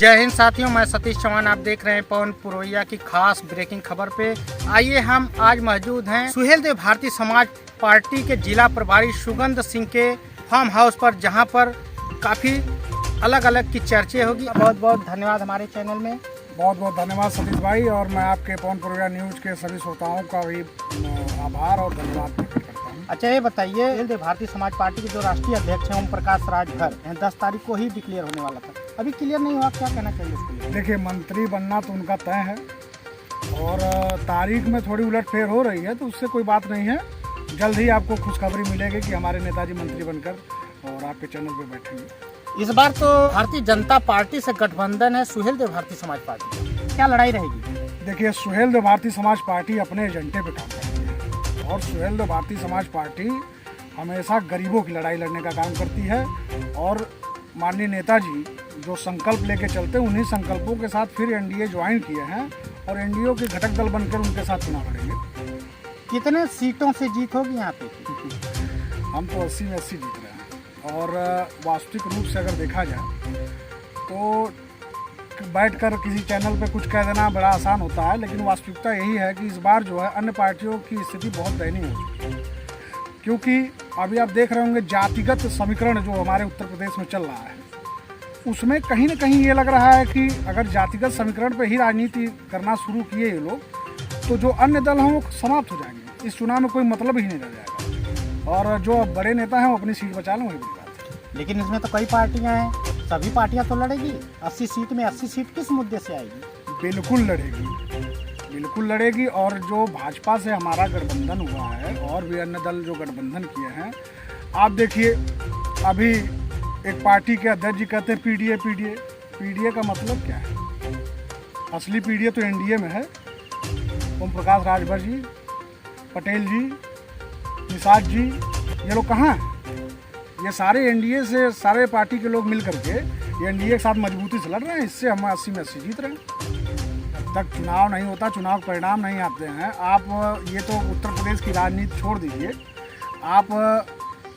जय हिंद साथियों, मैं सतीश चौहान। आप देख रहे हैं पवन पुरोहिया की खास ब्रेकिंग खबर पे। आइए, हम आज मौजूद हैं सुहेलदेव भारतीय समाज पार्टी के जिला प्रभारी सुगंध सिंह के फार्म हाउस पर, जहां पर काफ़ी अलग अलग की चर्चे होगी। बहुत बहुत धन्यवाद हमारे चैनल में। बहुत बहुत धन्यवाद सतीश भाई, और मैं आपके पवन पुरोहिया न्यूज़ के सभी श्रोताओं का भी आभार और धन्यवाद व्यक्त करता हूँ। अच्छा, ये बताइए, सुहेलदेव भारतीय समाज पार्टी के जो राष्ट्रीय अध्यक्ष हैं ओम प्रकाश राजभर, 10 तारीख को ही डिक्लेयर होने वाला था, अभी क्लियर नहीं हुआ, क्या कहना चाहिए उसके लिए? देखिए, मंत्री बनना तो उनका तय है और तारीख में थोड़ी उलटफेर हो रही है, तो उससे कोई बात नहीं है। जल्द ही आपको खुशखबरी मिलेगी कि हमारे नेताजी मंत्री बनकर और आपके चैनल पर बैठेंगे। इस बार तो भारतीय जनता पार्टी से गठबंधन है सुहेलदेव भारतीय समाज पार्टी, क्या लड़ाई रहेगी? देखिए, सुहेलदेव भारतीय समाज पार्टी अपने एजेंडे पे काम करती है और सुहेलदेव भारतीय समाज पार्टी हमेशा गरीबों की लड़ाई लड़ने का काम करती है। और माननीय नेताजी जो संकल्प लेके चलते हैं, उन्हीं संकल्पों के साथ फिर एनडीए ज्वाइन किए हैं और एनडीए के घटक दल बनकर उनके साथ चुनाव लड़ेंगे। कितने सीटों से जीत होगी यहाँ पे? हम तो 80 में 80 जीत रहे हैं। और वास्तविक रूप से अगर देखा जाए तो बैठकर किसी चैनल पे कुछ कह देना बड़ा आसान होता है, लेकिन वास्तविकता यही है कि इस बार जो है अन्य पार्टियों की स्थिति बहुत दयनीय हो चुकी है। क्योंकि अभी आप देख रहे होंगे, जातिगत समीकरण जो हमारे उत्तर प्रदेश में चल रहा है, उसमें कहीं ना कहीं ये लग रहा है कि अगर जातिगत समीकरण पर ही राजनीति करना शुरू किए ये लोग, तो जो अन्य दल हैं वो समाप्त हो जाएंगे। इस चुनाव में कोई मतलब ही नहीं रह जाएगा और जो बड़े नेता हैं वो अपनी सीट बचा लें, वही बड़ी बात है। लेकिन इसमें तो कई पार्टियां हैं, सभी पार्टियां तो लड़ेगी। 80 सीट में 80 सीट किस मुद्दे से आएगी? बिल्कुल लड़ेगी, बिल्कुल लड़ेगी। और जो भाजपा से हमारा गठबंधन हुआ है और भी अन्य दल जो गठबंधन किए हैं, आप देखिए, अभी एक पार्टी के अध्यक्ष जी कहते हैं पीडीए पीडीए। पीडीए का मतलब क्या है? असली पीडीए तो एनडीए में है। ओम प्रकाश राजभर जी, पटेल जी, निषाद जी, ये लोग कहाँ हैं? ये सारे एनडीए से सारे पार्टी के लोग मिल करके ये एनडीए के साथ मजबूती से लड़ रहे हैं। इससे हम 80 में 80 जीत रहे हैं। जब तक चुनाव नहीं होता, चुनाव परिणाम नहीं आते हैं, आप ये तो उत्तर प्रदेश की राजनीति छोड़ दीजिए, आप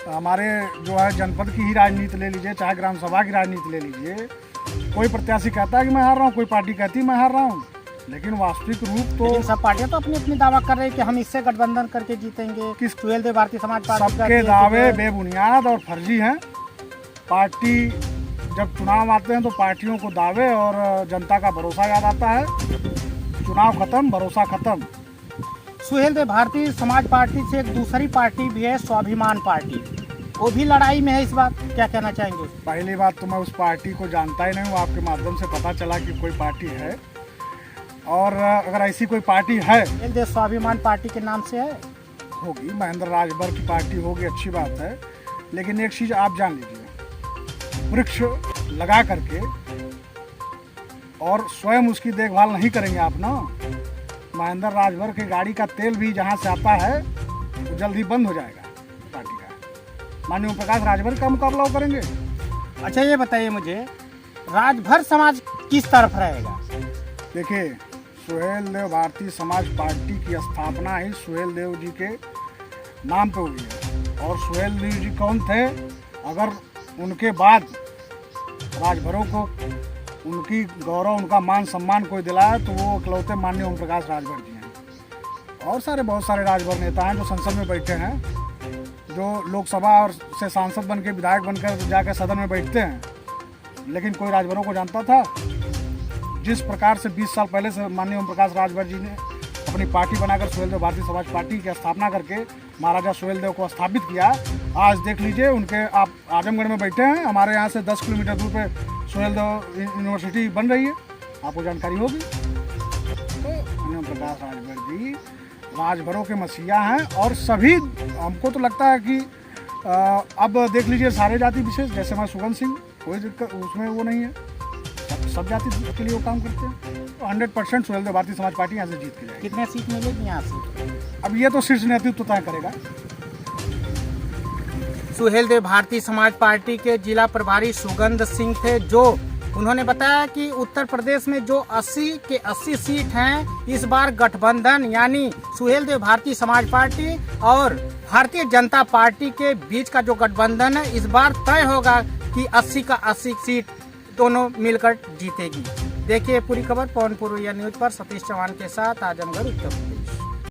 हमारे जो है जनपद की ही राजनीति ले लीजिए, चाहे ग्राम सभा की राजनीति ले लीजिए। कोई प्रत्याशी कहता है कि मैं हार रहा हूँ, कोई पार्टी कहती है मैं हार रहा हूँ, लेकिन वास्तविक रूप तो सब पार्टियां तो अपनी अपनी दावा कर रही है कि हम इससे गठबंधन करके जीतेंगे। किस सुहेलदेव भारतीय समाज पार्टी सबके दावे बेबुनियाद और फर्जी हैं। पार्टी जब चुनाव आते हैं तो पार्टियों को दावे और जनता का भरोसा याद आता है। चुनाव खत्म, भरोसा खत्म। सुहेलदेव भारतीय समाज पार्टी से एक दूसरी पार्टी भी है, स्वाभिमान पार्टी, वो भी लड़ाई में है इस बार, क्या कहना चाहेंगे? पहली बात तो मैं उस पार्टी को जानता ही नहीं हूँ, आपके माध्यम से पता चला कि कोई पार्टी है। और अगर ऐसी कोई पार्टी है, सुहेलदेव स्वाभिमान पार्टी के नाम से है, होगी, महेंद्र राजभर की पार्टी होगी, अच्छी बात है। लेकिन एक चीज़ आप जान लीजिए, वृक्ष लगा करके और स्वयं उसकी देखभाल नहीं करेंगे आप ना, महेंद्र राजभर की गाड़ी का तेल भी जहाँ से आता है तो जल्द ही बंद हो जाएगा पार्टी का। माननीय ओम प्रकाश राजभर का मुकाबला वो करेंगे। अच्छा, ये बताइए मुझे, राजभर समाज किस तरफ रहेगा? देखिए, सुहेलदेव भारतीय समाज पार्टी की स्थापना ही सुहेलदेव जी के नाम पे हुई है। और सुहेलदेव जी कौन थे? अगर उनके बाद राजभरों को उनकी गौरव, उनका मान सम्मान कोई दिलाया तो वो इकलौते माननीय ओम प्रकाश राजभर जी हैं। और बहुत सारे राजभर नेता हैं जो संसद में बैठे हैं, जो लोकसभा और से सांसद बनकर, विधायक बनकर जाकर सदन में बैठते हैं। लेकिन कोई राजभरों को जानता था? जिस प्रकार से 20 साल पहले से माननीय ओम प्रकाश राजभर जी ने अपनी पार्टी बनाकर सुहेलदेव भारतीय समाज पार्टी की स्थापना करके महाराजा सुहेलदेव को स्थापित किया, आज देख लीजिए, उनके आप आजमगढ़ में बैठे हैं, हमारे यहाँ से 10 किलोमीटर दूर पे सुहेलदेव यूनिवर्सिटी बन रही है, आपको जानकारी होगी। तो माननीय ओम प्रकाश राजभर जी राजभरों के मसीहा हैं। और सभी, हमको तो लगता है कि अब देख लीजिए, सारे जाति विशेष, जैसे मैं सुगंध सिंह, कोई दिक्कत उसमें वो नहीं है, सब जाति के लिए वो काम करते हैं। तो 100% सुहेलदेव भारतीय समाज पार्टी यहाँ से जीत के जाएगी। कितने सीट मिलेगी यहाँ से? अब ये तो शीर्ष नेतृत्व तय करेगा। सुहेलदेव भारतीय समाज पार्टी के जिला प्रभारी सुगंध सिंह थे, जो उन्होंने बताया कि उत्तर प्रदेश में जो 80 के 80 सीट हैं, इस बार गठबंधन यानी सुहेलदेव भारतीय समाज पार्टी और भारतीय जनता पार्टी के बीच का जो गठबंधन है, इस बार तय होगा कि 80 का 80 सीट दोनों मिलकर जीतेगी। देखिए पूरी खबर पवन पुरवैया न्यूज पर। सतीश चौहान के साथ आजमगढ़, उत्तर प्रदेश।